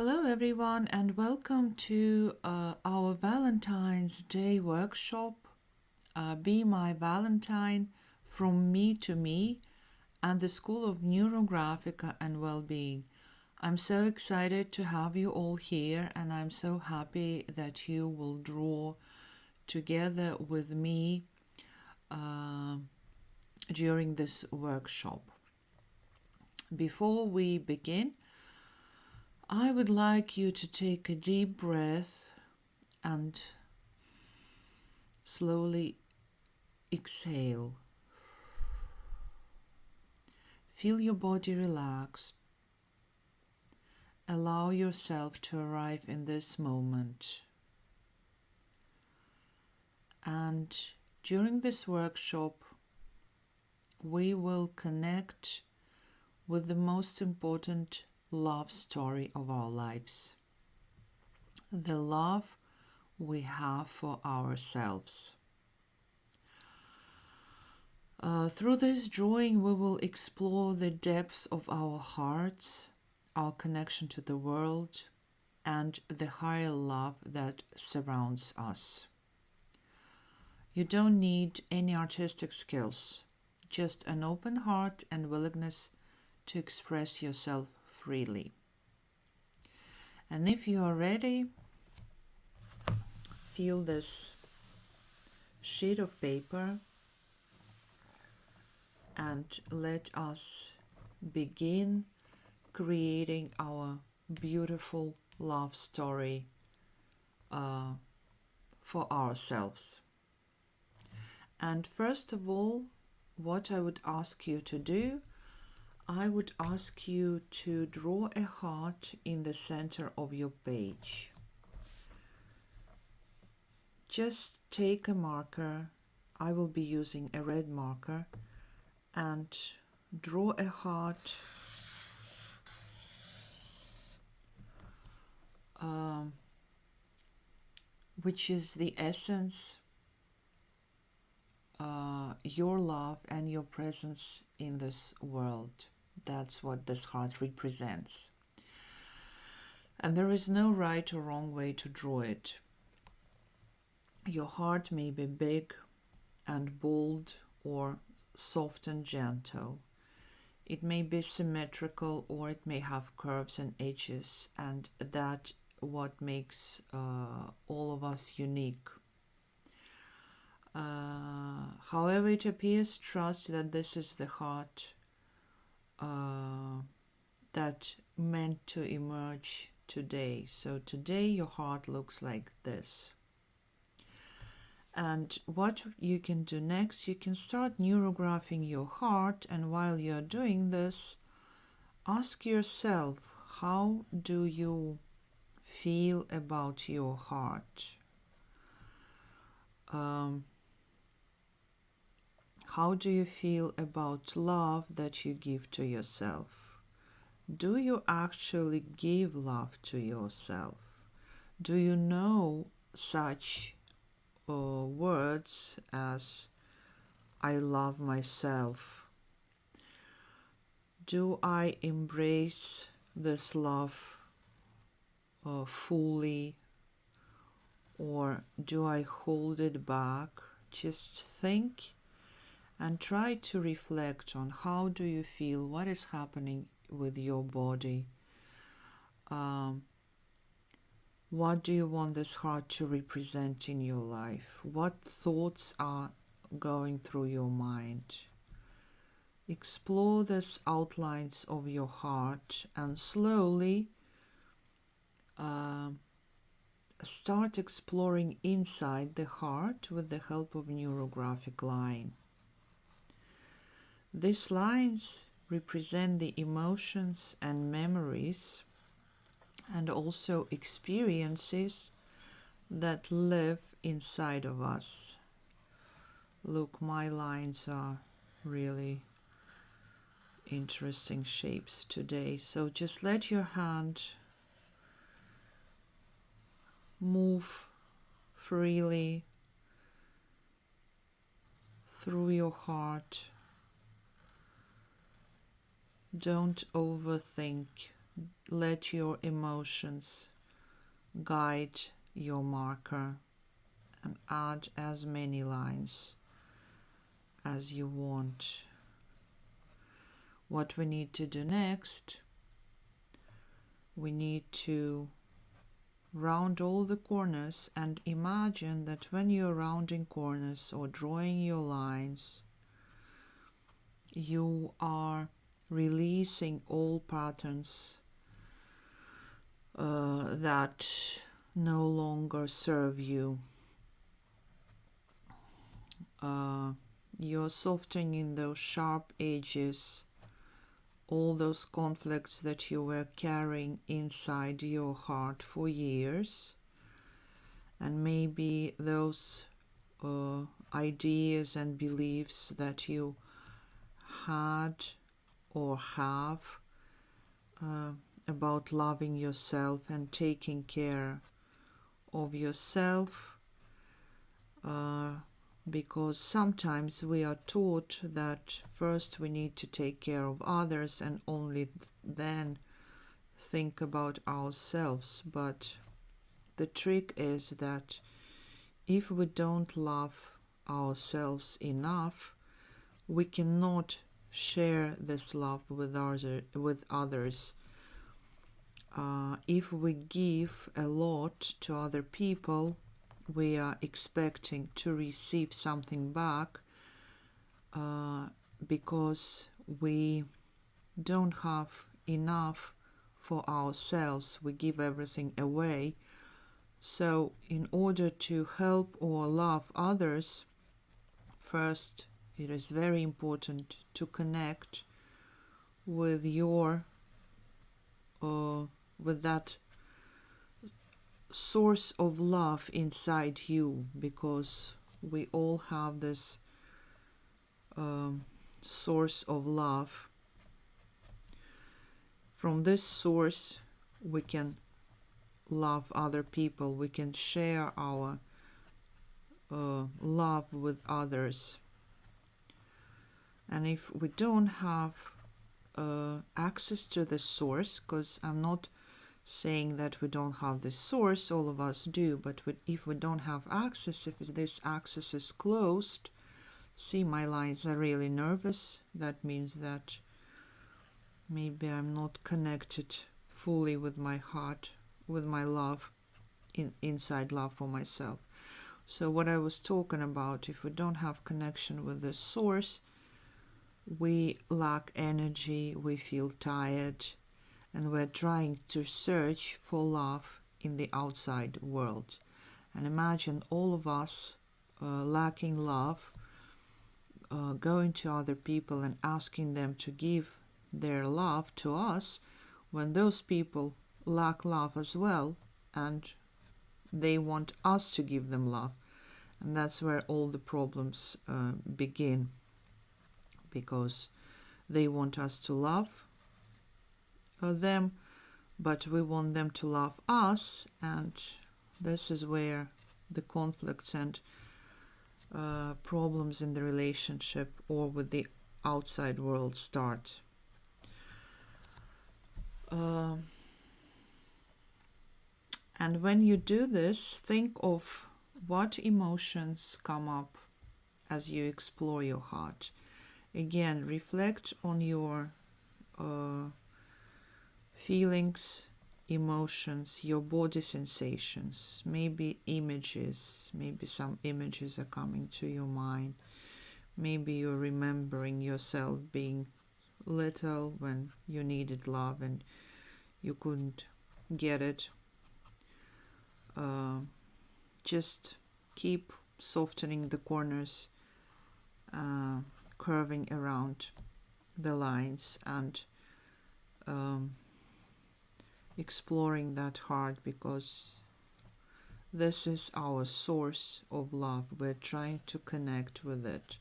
Hello, everyone, and welcome to our Valentine's Day workshop, Be My Valentine from Me to Me, and the School of NeuroGraphica and Wellbeing. I'm so excited to have you all here, and I'm so happy that you will draw together with me during this workshop. Before we begin, I would like you to take a deep breath and slowly exhale. Feel your body relaxed. Allow yourself to arrive in this moment. And during this workshop, we will connect with the most important love story of our lives. The love we have for ourselves. Through this drawing, we will explore the depth of our hearts, our connection to the world, and the higher love that surrounds us. You don't need any artistic skills, just an open heart and willingness to express yourself freely. And if you are ready, feel this sheet of paper and let us begin creating our beautiful love story for ourselves. And first of all, what I would ask you to do, I would ask you to draw a heart in the center of your page. Just take a marker, I will be using a red marker, and draw a heart which is the essence, your love and your presence in this world. That's what this heart represents. And there is no right or wrong way to draw it. Your heart may be big and bold or soft and gentle. It may be symmetrical or it may have curves and edges, and that what makes all of us unique. However it appears, trust that this is the heart that meant to emerge today. So today your heart looks like this. And what you can do next, you can start neurographing your heart, and while you're doing this, ask yourself, how do you feel about your heart? How do you feel about love that you give to yourself? Do you actually give love to yourself? Do you know such words as I love myself? Do I embrace this love fully, or do I hold it back? Just think and try to reflect on how do you feel, what is happening with your body. What do you want this heart to represent in your life? What thoughts are going through your mind? Explore these outlines of your heart and slowly start exploring inside the heart with the help of neurographic line. These lines represent the emotions and memories and also experiences that live inside of us. Look, my lines are really interesting shapes today. So just let your hand move freely through your heart. Don't overthink. let your emotions guide your marker and add as many lines as you want. What we need to do next, we need to round all the corners, and imagine that when you're rounding corners or drawing your lines, you are releasing all patterns that no longer serve you. You're softening those sharp edges, all those conflicts that you were carrying inside your heart for years, and maybe those ideas and beliefs that you had or have about loving yourself and taking care of yourself, because sometimes we are taught that first we need to take care of others and only then think about ourselves. But the trick is that if we don't love ourselves enough, we cannot share this love with others. If we give a lot to other people, we are expecting to receive something back, because we don't have enough for ourselves. We give everything away. So in order to help or love others, first it is very important to connect with your with that source of love inside you, because we all have this source of love. From this source we can love other people, we can share our love with others. And if we don't have access to the source, because I'm not saying that we don't have the source, all of us do, but if we don't have access, if this access is closed, see, my lines are really nervous. That means that maybe I'm not connected fully with my heart, with my love, inside love for myself. So what I was talking about, if we don't have connection with the source, we lack energy, we feel tired, and we're trying to search for love in the outside world. And imagine all of us lacking love, going to other people and asking them to give their love to us, when those people lack love as well, and they want us to give them love. And that's where all the problems begin, because they want us to love them, but we want them to love us, and this is where the conflicts and problems in the relationship or with the outside world start. And when you do this, think of what emotions come up as you explore your heart. Again, reflect on your feelings, emotions, your body sensations, maybe images, maybe some images are coming to your mind. Maybe you're remembering yourself being little when you needed love and you couldn't get it. Just keep softening the corners, curving around the lines, and exploring that heart, because this is our source of love. We're trying to connect with it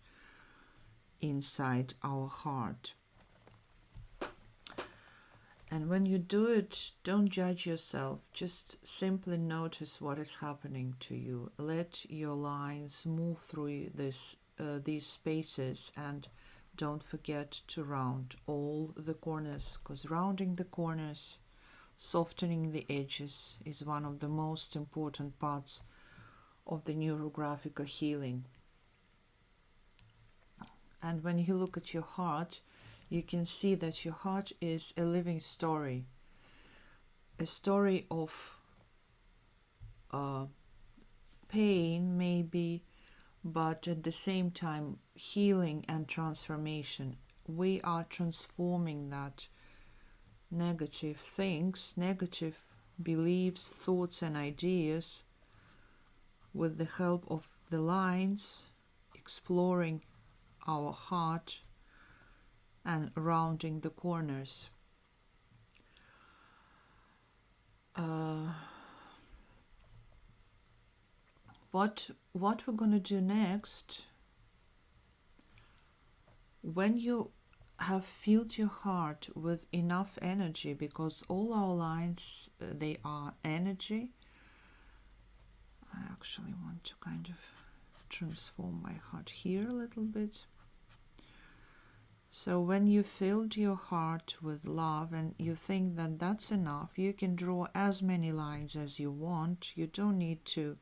inside our heart. And when you do it, don't judge yourself. Just simply notice what is happening to you. Let your lines move through these spaces, and don't forget to round all the corners, because rounding the corners Softening the edges is one of the most important parts of the NeuroGraphica healing. And when you look at your heart, you can see that your heart is a living story, a story of pain maybe, but at the same time healing and transformation. We are transforming that negative things, negative beliefs, thoughts and ideas with the help of the lines, exploring our heart and rounding the corners. What we're going to do next, when you have filled your heart with enough energy, because all our lines, they are energy. I actually want to kind of transform my heart here a little bit. So when you filled your heart with love and you think that that's enough, you can draw as many lines as you want. You don't need to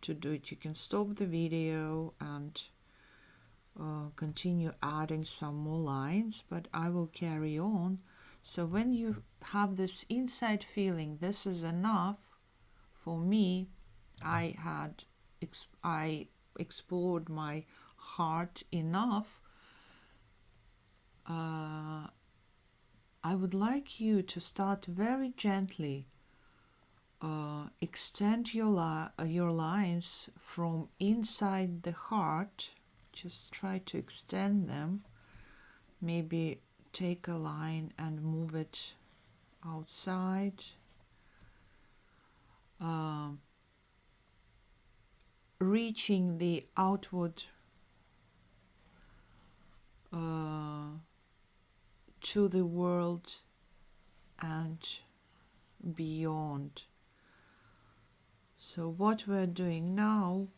do it. You can stop the video and continue adding some more lines, but I will carry on. So when you have this inside feeling, this is enough for me, I explored my heart enough. I would like you to start very gently extend your lines from inside the heart. Just try to extend them. Maybe take a line and move it outside. Reaching the outward to the world and beyond. So what we're doing now,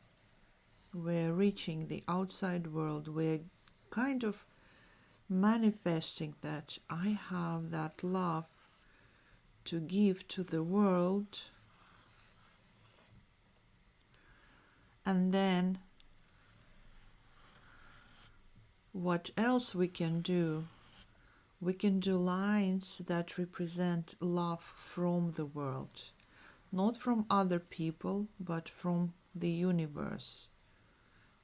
we're reaching the outside world. We're kind of manifesting that I have that love to give to the world. And then what else we can do? We can do lines that represent love from the world, not from other people, but from the universe,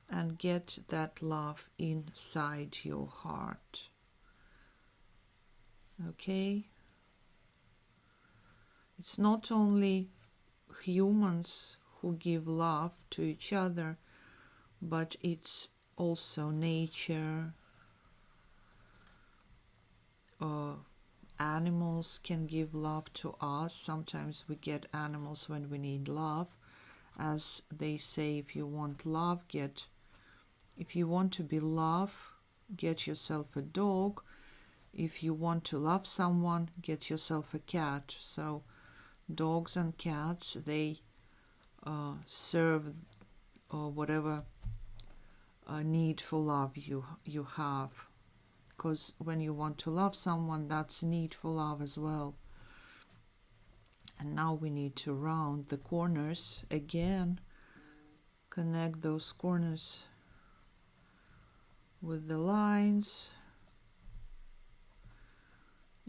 and get that love inside your heart. Okay? It's not only humans who give love to each other, but it's also nature. Animals can give love to us. Sometimes we get animals when we need love. As they say, if you want love, if you want to be loved, get yourself a dog. If you want to love someone, get yourself a cat. So dogs and cats, they serve whatever need for love you have. Because when you want to love someone, that's need for love as well. And now we need to round the corners again. Connect those corners with the lines.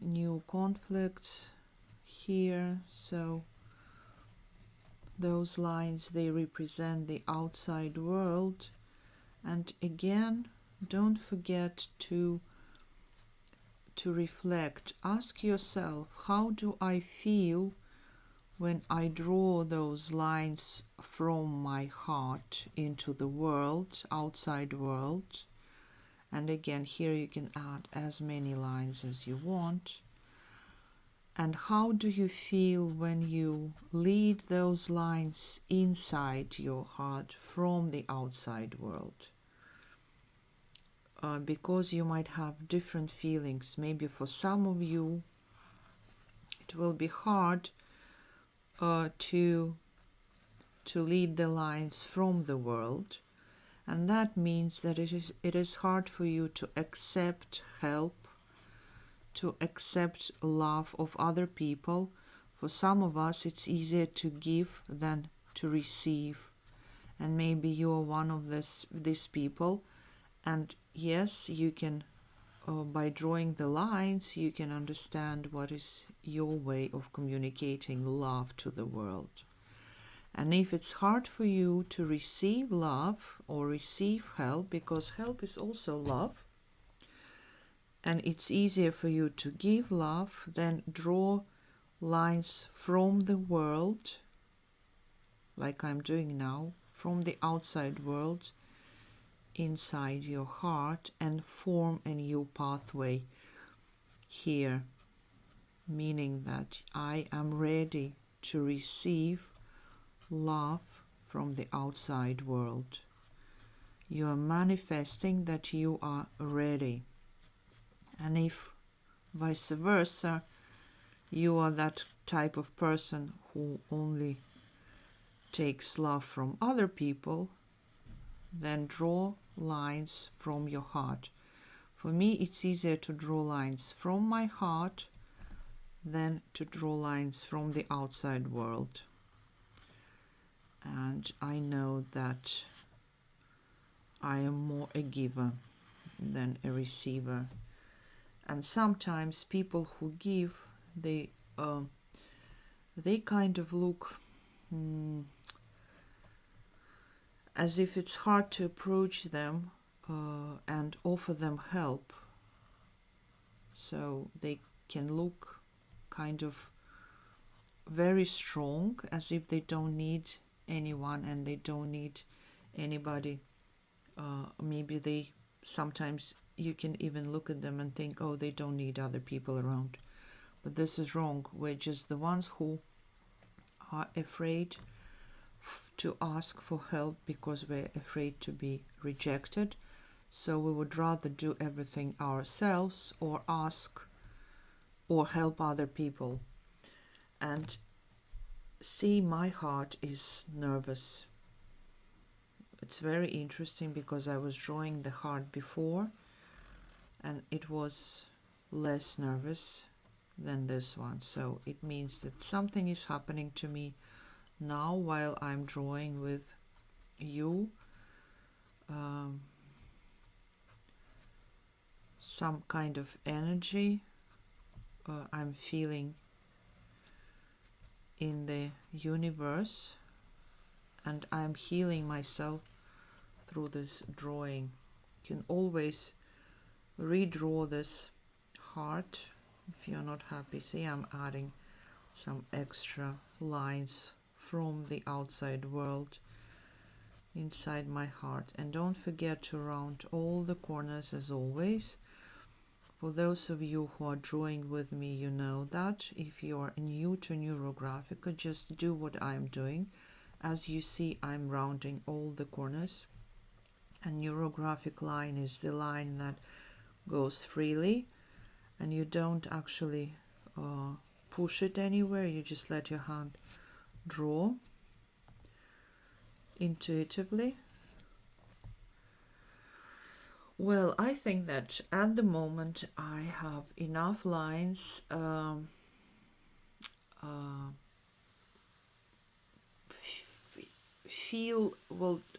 New conflicts here. So those lines, they represent the outside world. And again, don't forget to reflect. Ask yourself, how do I feel when I draw those lines from my heart into the world, outside world? And again, here you can add as many lines as you want. And how do you feel when you lead those lines inside your heart from the outside world? Because you might have different feelings. Maybe for some of you it will be hard to lead the lines from the world, and that means that it is hard for you to accept help, to accept love of other people. For some of us, it's easier to give than to receive. And maybe you are one of these people. And yes, you can, by drawing the lines, you can understand what is your way of communicating love to the world. And if it's hard for you to receive love or receive help, because help is also love, and it's easier for you to give love, then draw lines from the world, like I'm doing now, from the outside world, inside your heart, and form a new pathway here, meaning that I am ready to receive love from the outside world. You are manifesting that you are ready. And if vice versa, you are that type of person who only takes love from other people, then draw lines from your heart. For me, it's easier to draw lines from my heart than to draw lines from the outside world. And I know that I am more a giver than a receiver. And sometimes people who give, they kind of look as if it's hard to approach them and offer them help. So they can look kind of very strong, as if they don't need anyone and they don't need anybody. Maybe they sometimes you can even look at them and think, oh, they don't need other people around. But this is wrong. We're just the ones who are afraid to ask for help because we're afraid to be rejected. So we would rather do everything ourselves or ask or help other people. And see, my heart is nervous. It's very interesting because I was drawing the heart before and it was less nervous than this one. So it means that something is happening to me now while I'm drawing with you. Some kind of energy I'm feeling in the universe, and I'm healing myself through this drawing. You can always redraw this heart if you're not happy. See, I'm adding some extra lines from the outside world inside my heart. And don't forget to round all the corners as always. For those of you who are drawing with me, you know that. If you are new to NeuroGraphica, just do what I'm doing. As you see, I'm rounding all the corners. A neurographic line is the line that goes freely, and you don't actually push it anywhere. You just let your hand draw intuitively. Well, I think that at the moment I have enough lines. Well,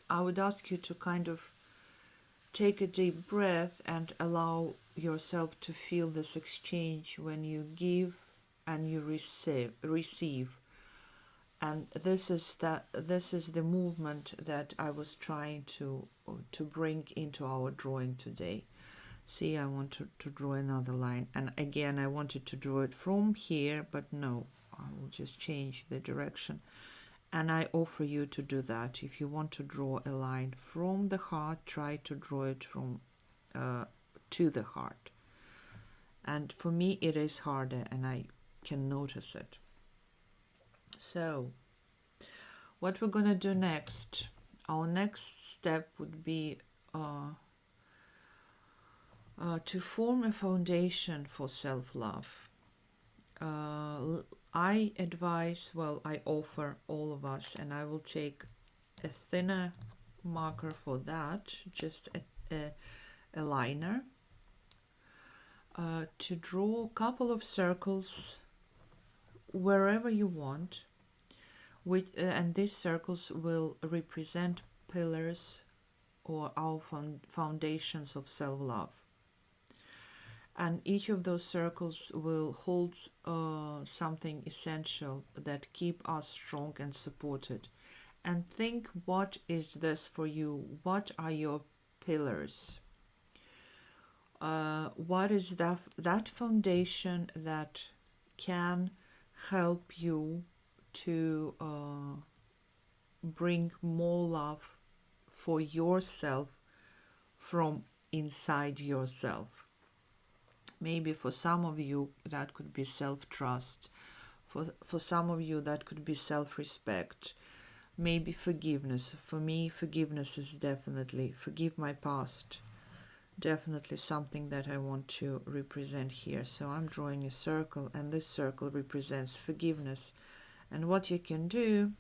I would ask you to kind of take a deep breath and allow yourself to feel this exchange when you give and you receive. And this is the movement that I was trying to bring into our drawing today. See, I want to draw another line, and again I wanted to draw it from here, but no, I will just change the direction. And I offer you to do that. If you want to draw a line from the heart, try to draw it from to the heart. And for me it is harder, and I can notice it. So what we're gonna do next, our next step would be to form a foundation for self-love. I advise, well, I offer all of us, and I will take a thinner marker for that, just a liner. to draw a couple of circles wherever you want, and these circles will represent pillars or our foundations of self-love. And each of those circles will hold something essential that keep us strong and supported. And think, what is this for you? What are your pillars? What is that foundation that can help you to bring more love for yourself from inside yourself? Maybe for some of you that could be self-trust. For some of you that could be self-respect. Maybe forgiveness. For me, forgiveness is definitely forgive my past. Definitely something that I want to represent here. So I'm drawing a circle, and this circle represents forgiveness. And what you can do,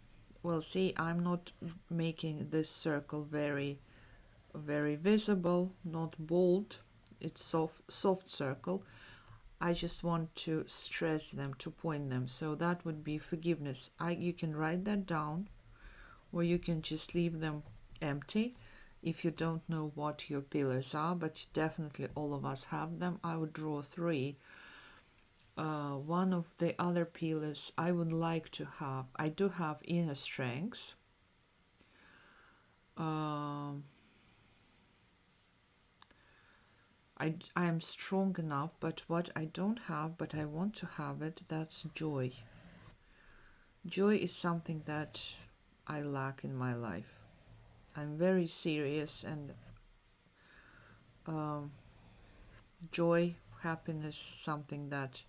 well, see, I'm not making this circle very visible, not bold. It's soft circle. I just want to stress them, to point them. So that would be forgiveness. You can write that down, or you can just leave them empty if you don't know what your pillars are, but definitely all of us have them. I would draw 3. One of the other pillars I would like to have, I do have inner strength. I am strong enough, but what I don't have, but I want to have it, that's joy. Joy is something that I lack in my life. I'm very serious, and joy, happiness, something that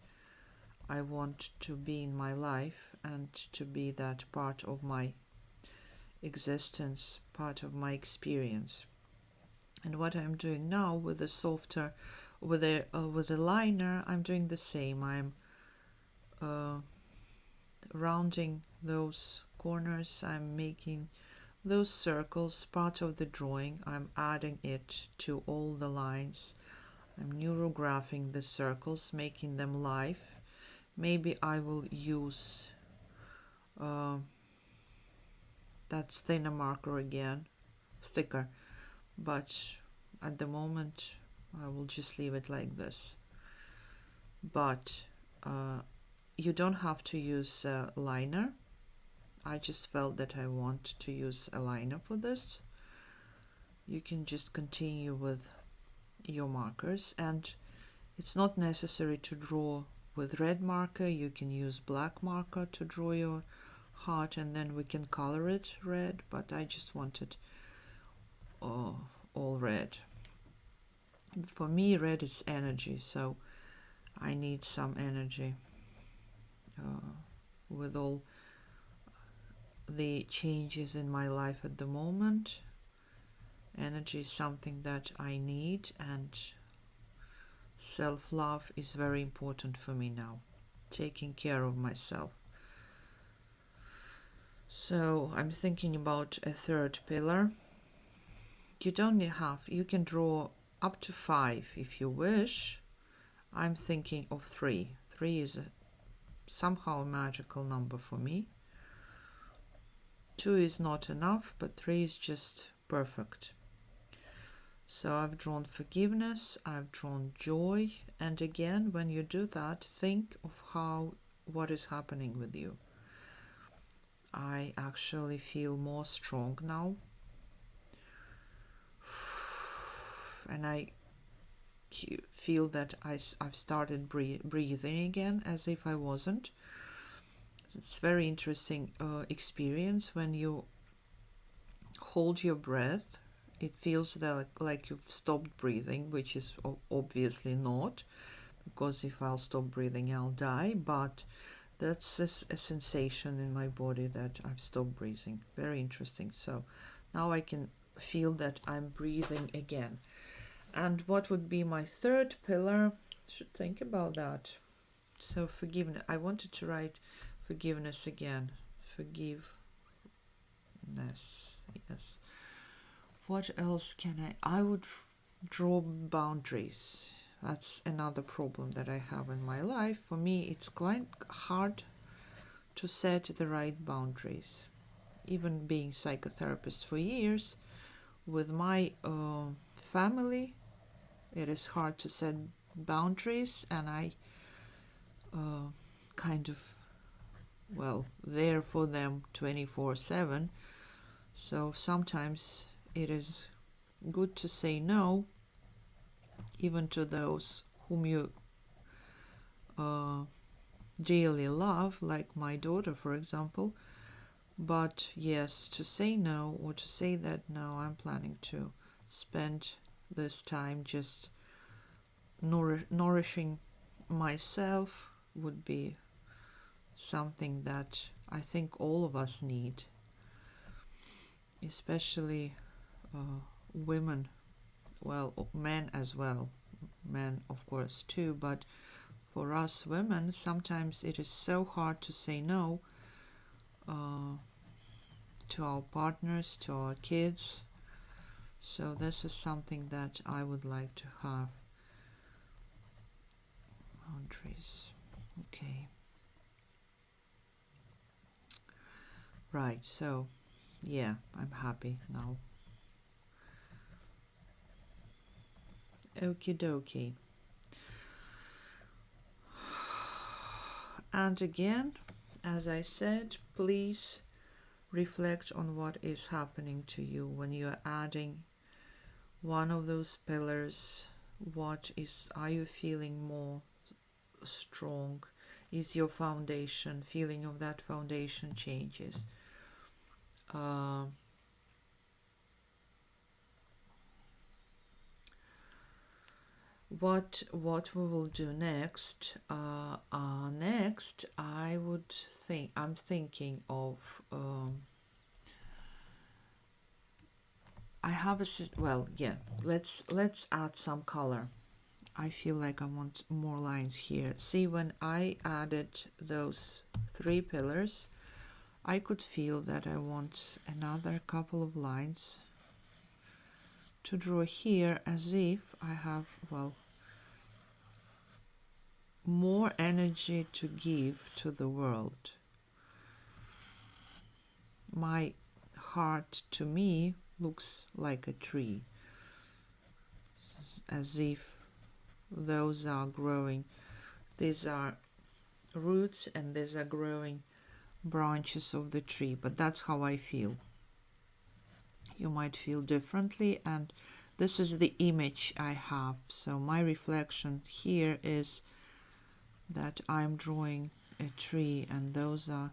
I want to be in my life and to be that part of my existence, part of my experience. And what I'm doing now with the softer, with a liner, I'm doing the same. I'm rounding those corners. I'm making those circles part of the drawing. I'm adding it to all the lines. I'm neurographing the circles, making them live. Maybe I will use that thinner marker again, thicker, but at the moment I will just leave it like this. But you don't have to use a liner. I just felt that I want to use a liner for this. You can just continue with your markers, and it's not necessary to draw with red marker. You can use black marker to draw your heart, and then we can color it red, but I just wanted all red. For me, red is energy, so I need some energy with all the changes in my life at the moment. Energy is something that I need, and self-love is very important for me now, taking care of myself. So I'm thinking about a third pillar. You don't have, you can draw up to 5 if you wish. I'm thinking of 3. 3 is somehow a magical number for me. 2 is not enough, but 3 is just perfect. So I've drawn forgiveness, I've drawn joy, and again, when you do that, think of what is happening with you. I actually feel more strong now, and I feel that I've started breathing again as if I wasn't. It's very interesting experience when you hold your breath. It feels like you've stopped breathing, which is obviously not, because if I'll stop breathing, I'll die. But that's a sensation in my body that I've stopped breathing. Very interesting. So now I can feel that I'm breathing again. And what would be my third pillar? Should think about that. So forgiveness. I wanted to write forgiveness again. Forgiveness. Yes. What else can I would draw boundaries. That's another problem that I have in my life. For me, it's quite hard to set the right boundaries. Even being psychotherapist for years, with my family, it is hard to set boundaries, and I kind of, well, there for them 24/7. So sometimes it is good to say no, even to those whom you dearly love, like my daughter, for example. But yes, to say no, or to say that no, I'm planning to spend this time just nourishing myself, would be something that I think all of us need, especially women, well, men as well, men of course too, but for us women, sometimes it is so hard to say no to our partners, to our kids. So this is something that I would like to have. Boundaries. Okay. Right, so yeah, I'm happy now. Okie dokie. And again, as I said, please reflect on what is happening to you when you are adding one of those pillars. Are you feeling more strong? Is your foundation, feeling of that foundation changes? What we will do next? Next, I'm thinking of. I have yeah. Let's add some color. I feel like I want more lines here. See, when I added those 3 pillars, I could feel that I want another couple of lines to draw here, as if I have, well, more energy to give to the world. My heart, to me, looks like a tree, as if those are growing. These are roots and these are growing branches of the tree, but that's how I feel. You might feel differently, and this is the image I have. So my reflection here is that I'm drawing a tree, and those are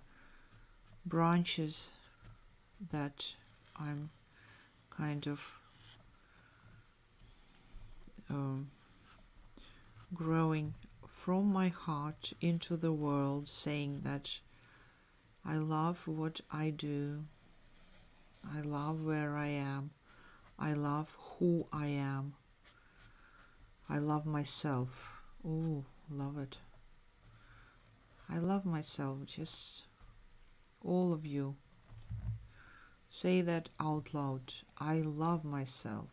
branches that I'm kind of growing from my heart into the world, saying that I love what I do, I love where I am, I love who I am, I love myself. Oh, love it. I love myself. Just all of you, say that out loud. I love myself.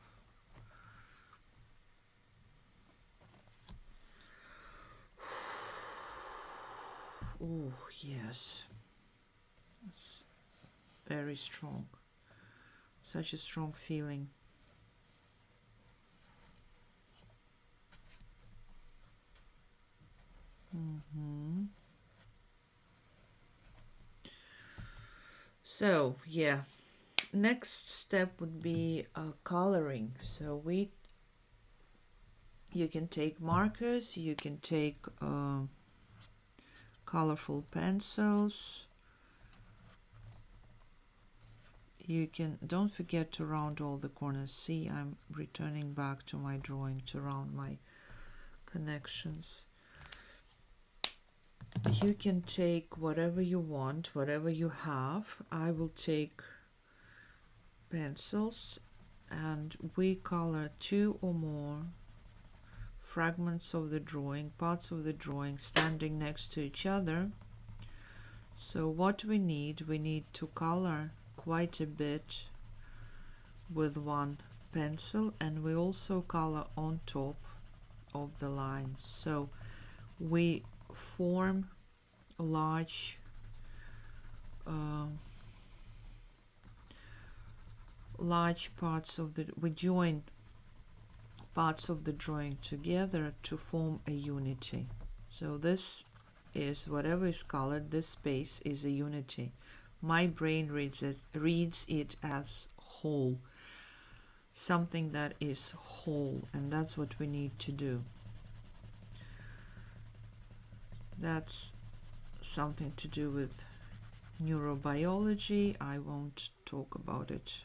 Oh, yes. It's very strong. Such a strong feeling. So, yeah. Next step would be coloring. So you can take markers, you can take colorful pencils. You can, don't forget to round all the corners. See, I'm returning back to my drawing to round my connections. You can take whatever you want, whatever you have. I will take pencils, and we color 2 or more fragments of the drawing, parts of the drawing standing next to each other. So what we need to color quite a bit with one pencil, and we also color on top of the lines. So we form large parts of the, we join parts of the drawing together to form a unity. So this is, whatever is colored, this space is a unity. My brain reads it as whole, something that is whole, and that's what we need to do. That's something to do with neurobiology. I won't talk about it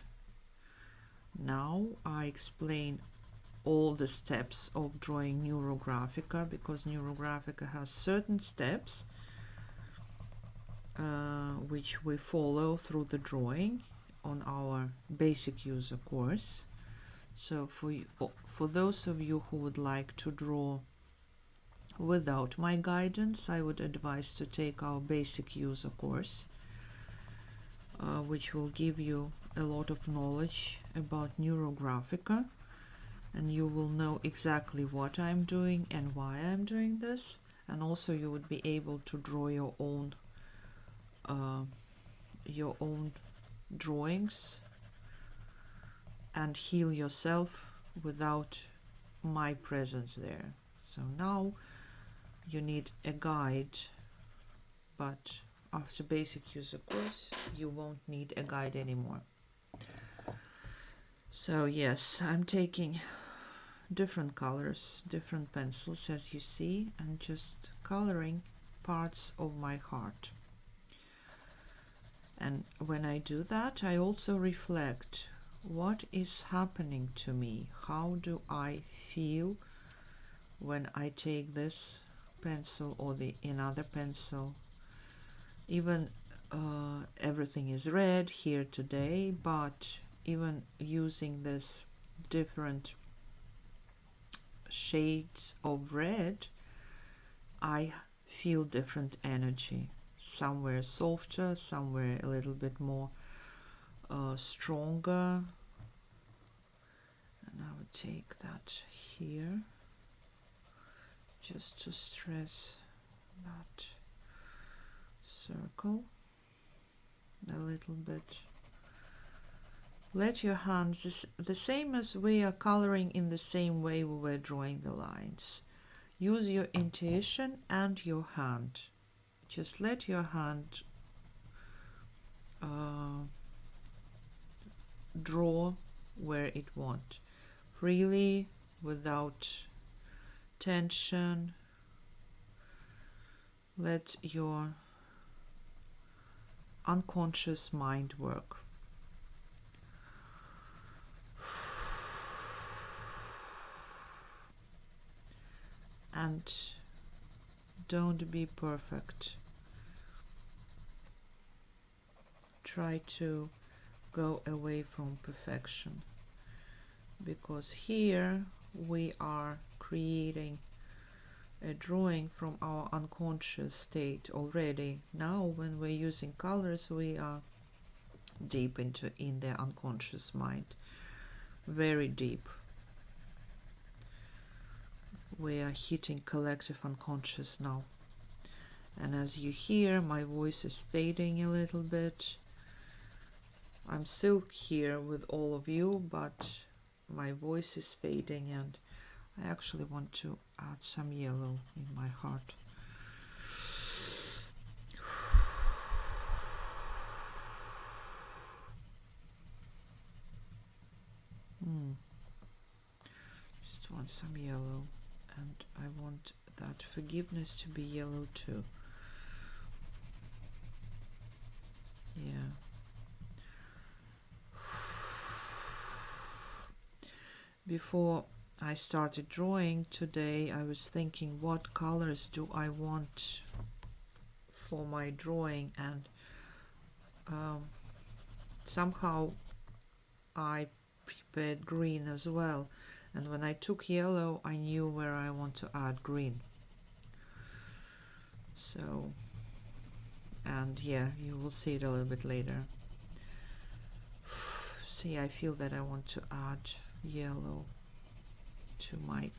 now. I explain all the steps of drawing NeuroGraphica, because NeuroGraphica has certain steps which we follow through the drawing on our basic user course. So for those of you who would like to draw without my guidance, I would advise to take our basic user course, which will give you a lot of knowledge about NeuroGraphica, and you will know exactly what I'm doing and why I'm doing this, and also you would be able to draw your own drawings and heal yourself without my presence there. So now you need a guide, but after basic user course you won't need a guide anymore. So yes, I'm taking different colors, different pencils, as you see, and just coloring parts of my heart. And when I do that, I also reflect what is happening to me. How do I feel when I take this pencil or another pencil? Even everything is red here today, but even using this different shades of red, I feel different energy. Somewhere softer, somewhere a little bit more stronger. And I would take that here just to stress that circle a little bit. Let your hands, the same as we are coloring in the same way we were drawing the lines. Use your intuition and your hand. Just let your hand draw where it wants, freely, without tension. Let your unconscious mind work. And don't be perfect. Try to go away from perfection, because here we are creating a drawing from our unconscious state already. Now when we're using colors, we are deep in the unconscious mind, very deep. We are hitting collective unconscious now. And as you hear, my voice is fading a little bit. I'm still here with all of you, but my voice is fading, and I actually want to add some yellow in my heart. Just want some yellow, and I want that forgiveness to be yellow too. Yeah. Before I started drawing today, I was thinking, what colors do I want for my drawing? And somehow I prepared green as well. And when I took yellow, I knew where I want to add green. So, and yeah, you will see it a little bit later. See, I feel that I want to add yellow to my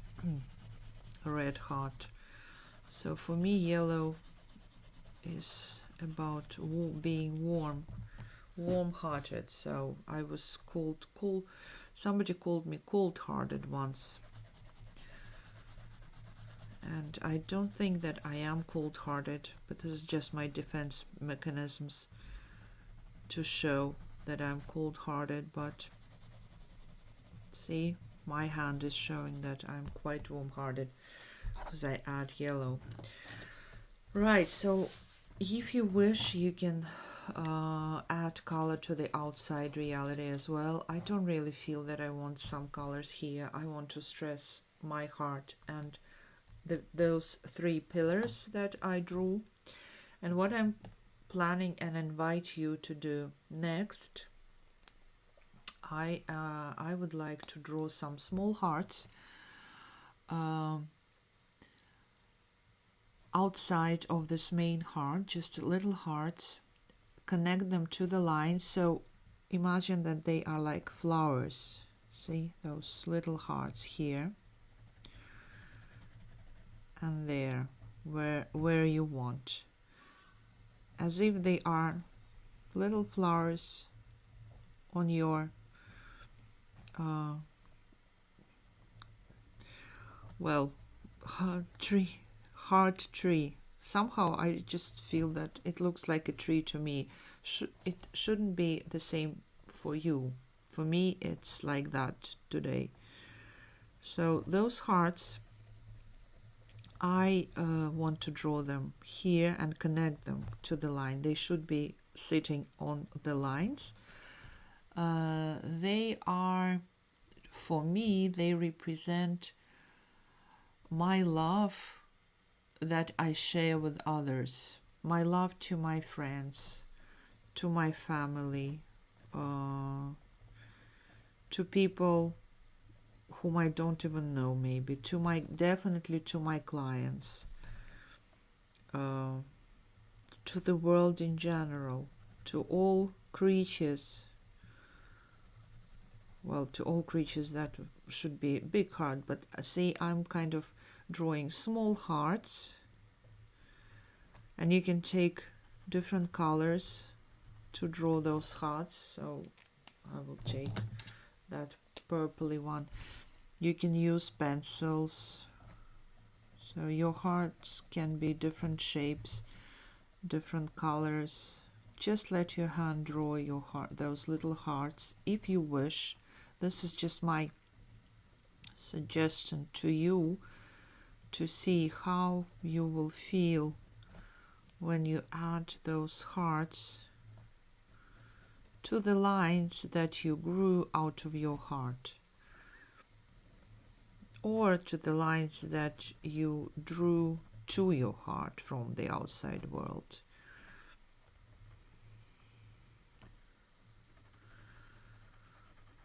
red heart. So for me, yellow is about being warm-hearted. So I was somebody called me cold-hearted once. And I don't think that I am cold-hearted, but this is just my defense mechanisms to show that I'm cold-hearted. But see, my hand is showing that I'm quite warm-hearted because I add yellow. Right, so if you wish, you can add color to the outside reality as well. I don't really feel that I want some colors here. I want to stress my heart and those 3 pillars that I drew. And what I'm planning and invite you to do next, I would like to draw some small hearts outside of this main heart, just little hearts, connect them to the line. So imagine that they are like flowers. See those little hearts here and there, where you want, as if they are little flowers on your heart tree. Somehow I just feel that it looks like a tree to me. It shouldn't be the same for you. For me, it's like that today. So those hearts, I want to draw them here and connect them to the line. They should be sitting on the lines. They are, for me, they represent my love that I share with others. My love to my friends, to my family, to people whom I don't even know, maybe definitely to my clients, to the world in general, to all creatures. Well, to all creatures, that should be a big heart, but see, I'm kind of drawing small hearts, and you can take different colors to draw those hearts. So I will take that purpley one. You can use pencils, so your hearts can be different shapes, different colors. Just let your hand draw your heart, those little hearts, if you wish. This is just my suggestion to you, to see how you will feel when you add those hearts to the lines that you grew out of your heart, or to the lines that you drew to your heart from the outside world.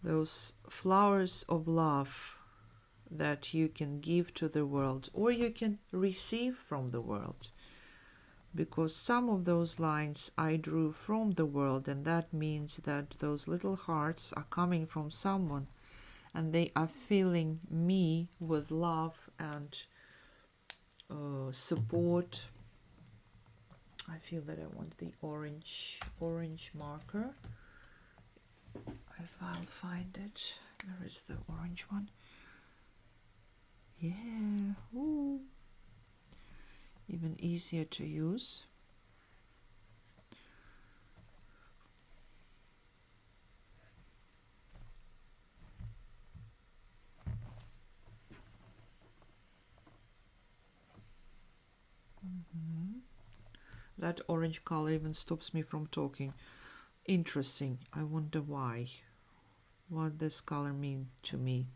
Those flowers of love that you can give to the world, or you can receive from the world, because some of those lines I drew from the world, and that means that those little hearts are coming from someone, and they are filling me with love and support. I feel that I want the orange marker, if I'll find it. Where is the orange one? Yeah, ooh. Even easier to use. That orange color even stops me from talking. Interesting. I wonder why. What this color mean to me.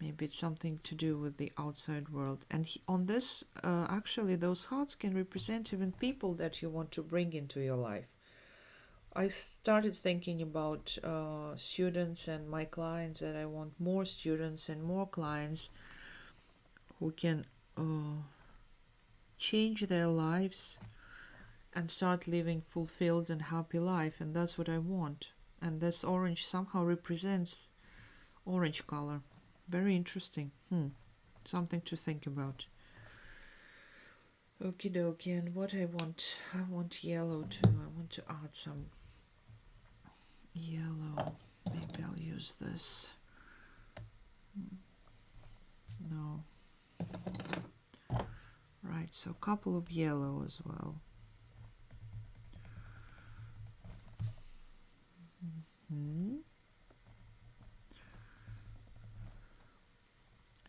Maybe it's something to do with the outside world. And on this, actually, those hearts can represent even people that you want to bring into your life. I started thinking about students and my clients, that I want more students and more clients who can change their lives and start living fulfilled and happy life. And that's what I want. And this orange somehow represents orange color. Very interesting. something to think about. Okie dokie, and what I want yellow too. I want to add some yellow. Maybe I'll use this. No. Right, so a couple of yellow as well.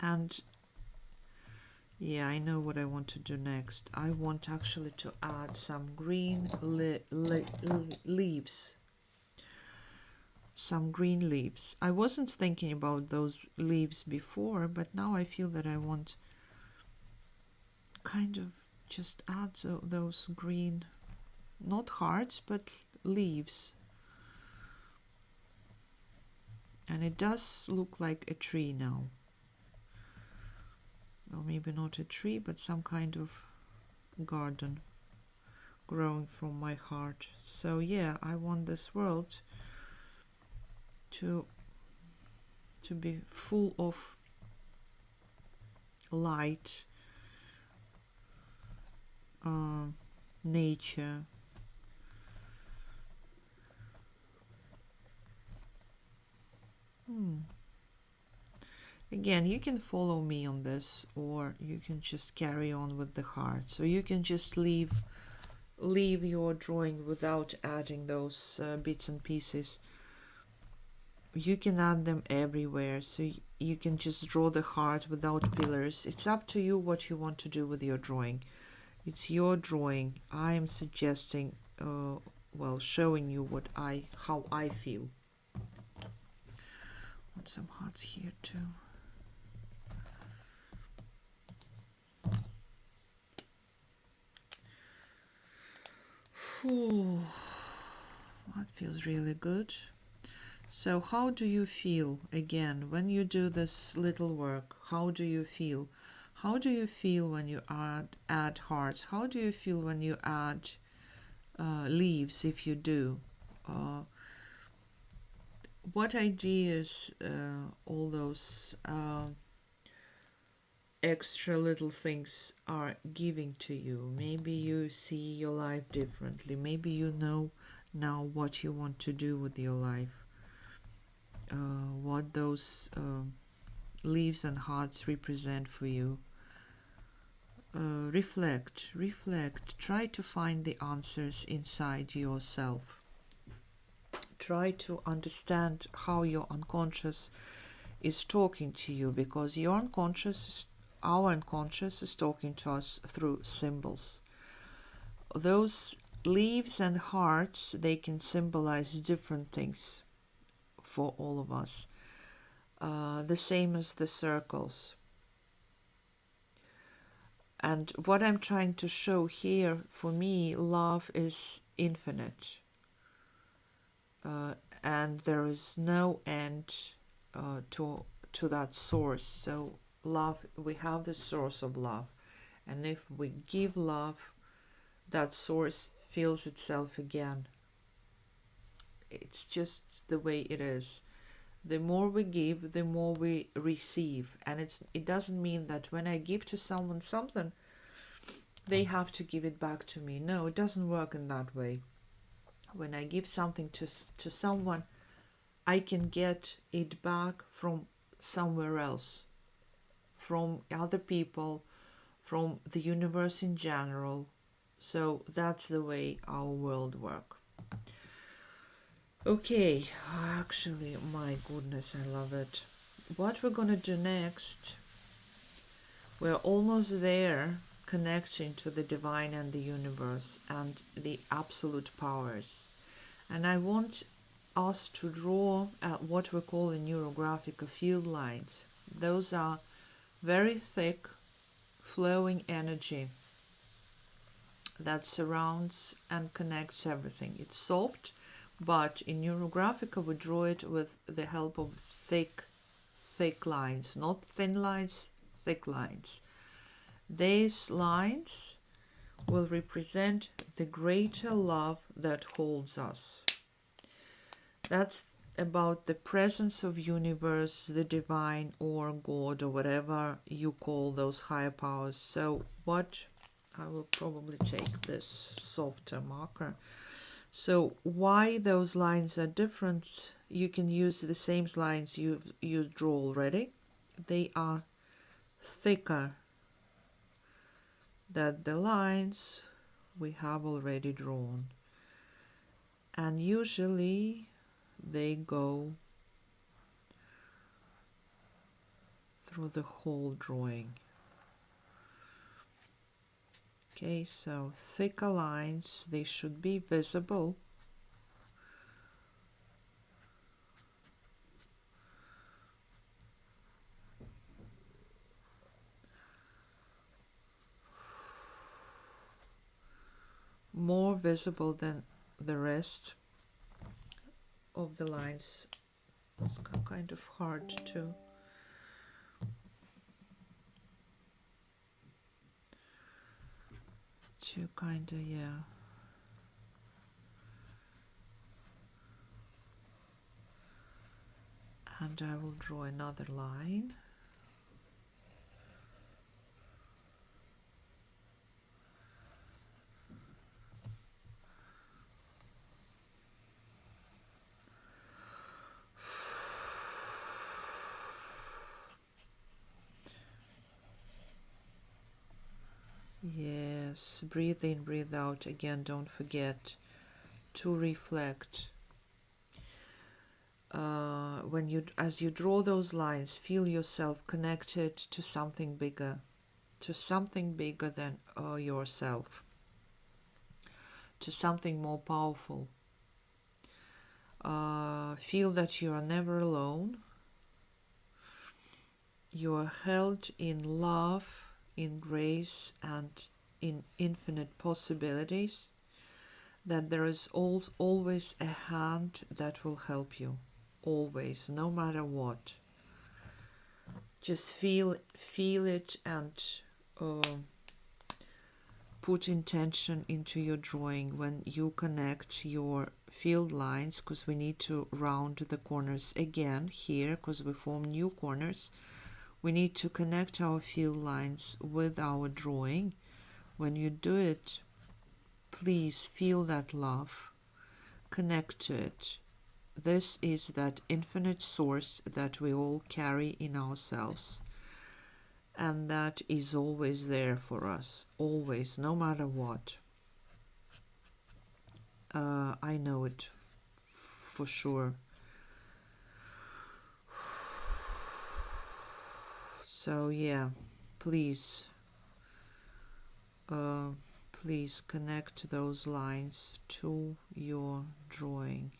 And yeah, I know what I want to do next. I want actually to add some green leaves. Some green leaves. I wasn't thinking about those leaves before, but now I feel that I want kind of just add those green, not hearts, but leaves. And it does look like a tree now. Or maybe not a tree, but some kind of garden growing from my heart. So yeah, I want this world to be full of light, nature. Again, you can follow me on this, or you can just carry on with the heart. So you can just leave your drawing without adding those bits and pieces. You can add them everywhere, so you can just draw the heart without pillars. It's up to you what you want to do with your drawing. It's your drawing. I am suggesting, well, showing you how I feel. Want some hearts here too. Ooh, that feels really good. So how do you feel, again, when you do this little work? How do you feel? How do you feel when you add hearts? How do you feel when you add leaves, if you do? What ideas all those extra little things are giving to you? Maybe you see your life differently. Maybe you know now what you want to do with your life. What those leaves and hearts represent for you. Reflect, try to find the answers inside yourself. Try to understand how your unconscious is talking to you, because our unconscious is talking to us through symbols. Those leaves and hearts, they can symbolize different things for all of us. The same as the circles. And what I'm trying to show here, for me, love is infinite. And there is no end to that source. So love, we have the source of love. And if we give love, that source fills itself again. It's just the way it is. The more we give, the more we receive. And it doesn't mean that when I give to someone something, they have to give it back to me. No, it doesn't work in that way. When I give something to someone, I can get it back from somewhere else, from other people, from the universe in general. So that's the way our world works. Okay, actually, my goodness, I love it. What we're gonna do next, we're almost there, connecting to the divine and the universe and the absolute powers. And I want us to draw what we call in NeuroGraphica field lines. Those are very thick, flowing energy that surrounds and connects everything. It's soft, but in NeuroGraphica we draw it with the help of thick lines, not thin lines, thick lines. These lines will represent the greater love that holds us. That's about the presence of universe, the divine, or God, or whatever you call those higher powers. So what, I will probably take this softer marker. So why those lines are different, you can use the same lines you draw already. They are thicker than the lines we have already drawn. And usually they go through the whole drawing. Okay, so thicker lines, they should be visible. More visible than the rest of the lines. It's kind of hard to kind of, yeah. And I will draw another line. Yes, breathe in, breathe out. Again, don't forget to reflect. As you draw those lines, feel yourself connected to something bigger than yourself, to something more powerful. Feel that you are never alone. You are held in love, in grace, and in infinite possibilities. That there is always a hand that will help you. Always, no matter what. Just feel it and put intention into your drawing when you connect your field lines, because we need to round the corners again here, because we form new corners. We need to connect our field lines with our drawing. When you do it, please feel that love, connect to it. This is that infinite source that we all carry in ourselves, and that is always there for us, always, no matter what. I know it for sure. So yeah, please please connect those lines to your drawing.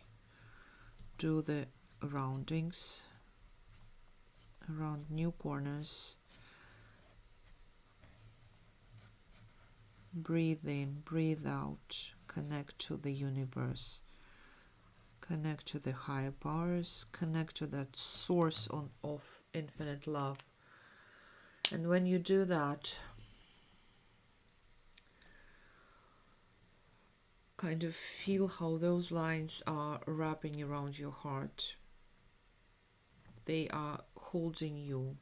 Do the roundings around new corners. Breathe in, breathe out, connect to the universe, connect to the higher powers, connect to that source of infinite love. And when you do that, kind of feel how those lines are wrapping around your heart. They are holding you.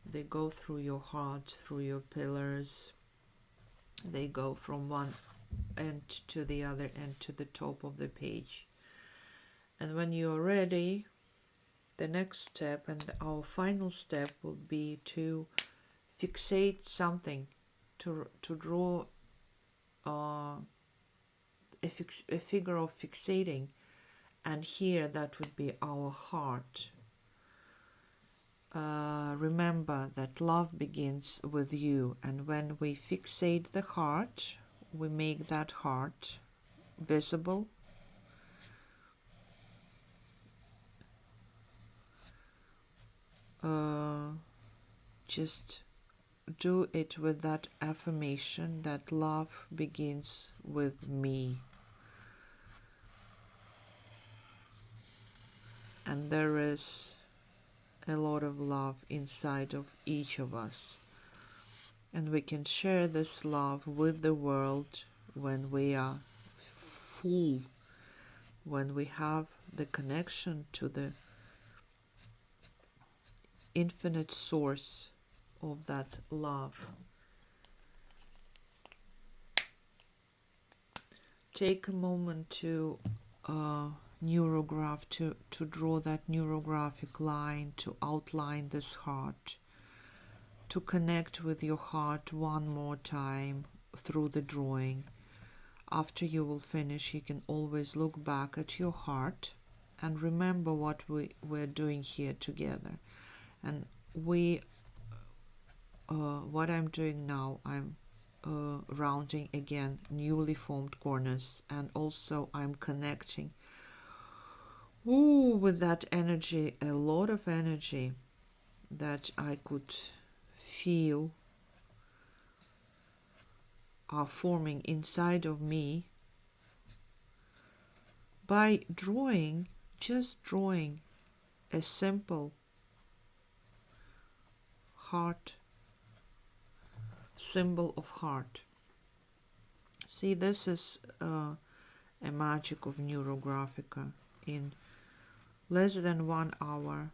They go through your heart, through your pillars. They go from one end to the other end to the top of the page. And when you're ready, the next step and our final step will be to fixate something, to draw a figure of fixating, and here that would be our heart. Remember that love begins with you, and when we fixate the heart, we make that heart visible. Just do it with that affirmation that love begins with me. And there is a lot of love inside of each of us. And we can share this love with the world when we are full when we have the connection to the infinite source of that love. Take a moment to to draw that neurographic line, to outline this heart, to connect with your heart one more time through the drawing. After you will finish, you can always look back at your heart and remember what we're doing here together. And what I'm doing now, I'm rounding again newly formed corners, and also I'm connecting with that energy, a lot of energy that I could feel are forming inside of me by just drawing a simple heart, symbol of heart. See, this is a magic of NeuroGraphica. In less than 1 hour,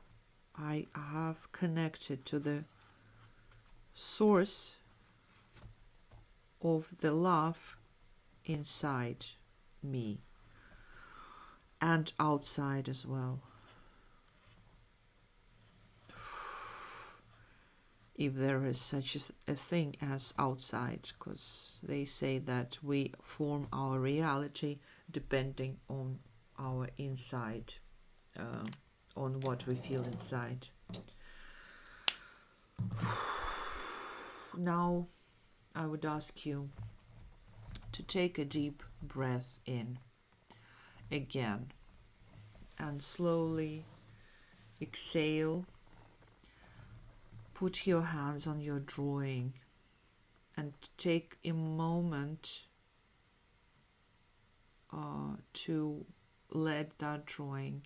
I have connected to the source of the love inside me and outside as well. If there is such a thing as outside, because they say that we form our reality depending on our inside, on what we feel inside. Now I would ask you to take a deep breath in again and slowly exhale. Put your hands on your drawing and take a moment to let that drawing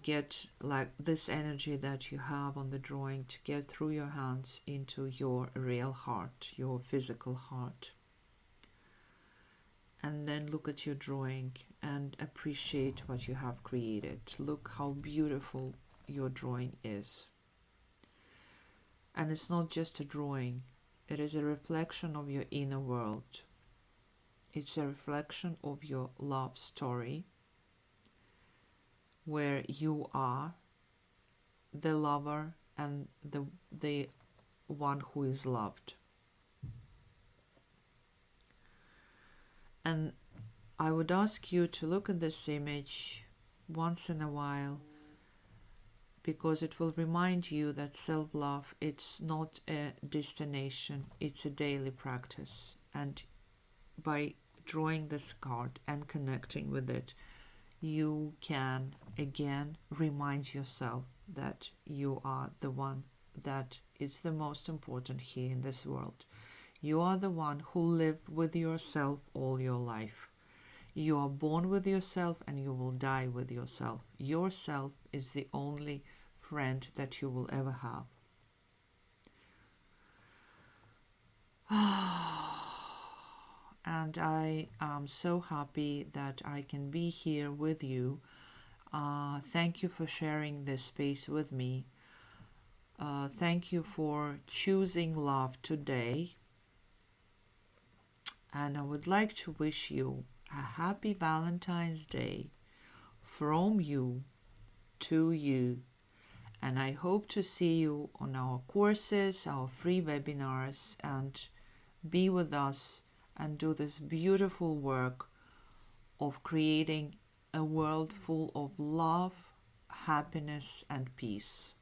get like this energy that you have on the drawing to get through your hands into your real heart, your physical heart. And then look at your drawing and appreciate what you have created. Look how beautiful your drawing is. And it's not just a drawing, it is a reflection of your inner world. It's a reflection of your love story, where you are the lover and the one who is loved. And I would ask you to look at this image once in a while, because it will remind you that self-love, it's not a destination, it's a daily practice. And by drawing this card and connecting with it, you can again remind yourself that you are the one that is the most important here in this world. You are the one who lived with yourself all your life. You are born with yourself and you will die with yourself. Yourself is the only friend that you will ever have. And I am so happy that I can be here with you. Thank you for sharing this space with me. Thank you for choosing love today. And I would like to wish you a happy Valentine's Day from you to you. And I hope to see you on our courses, our free webinars, and be with us and do this beautiful work of creating a world full of love, happiness, and peace.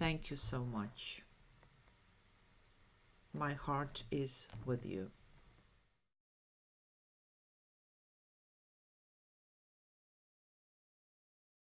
Thank you so much. My heart is with you.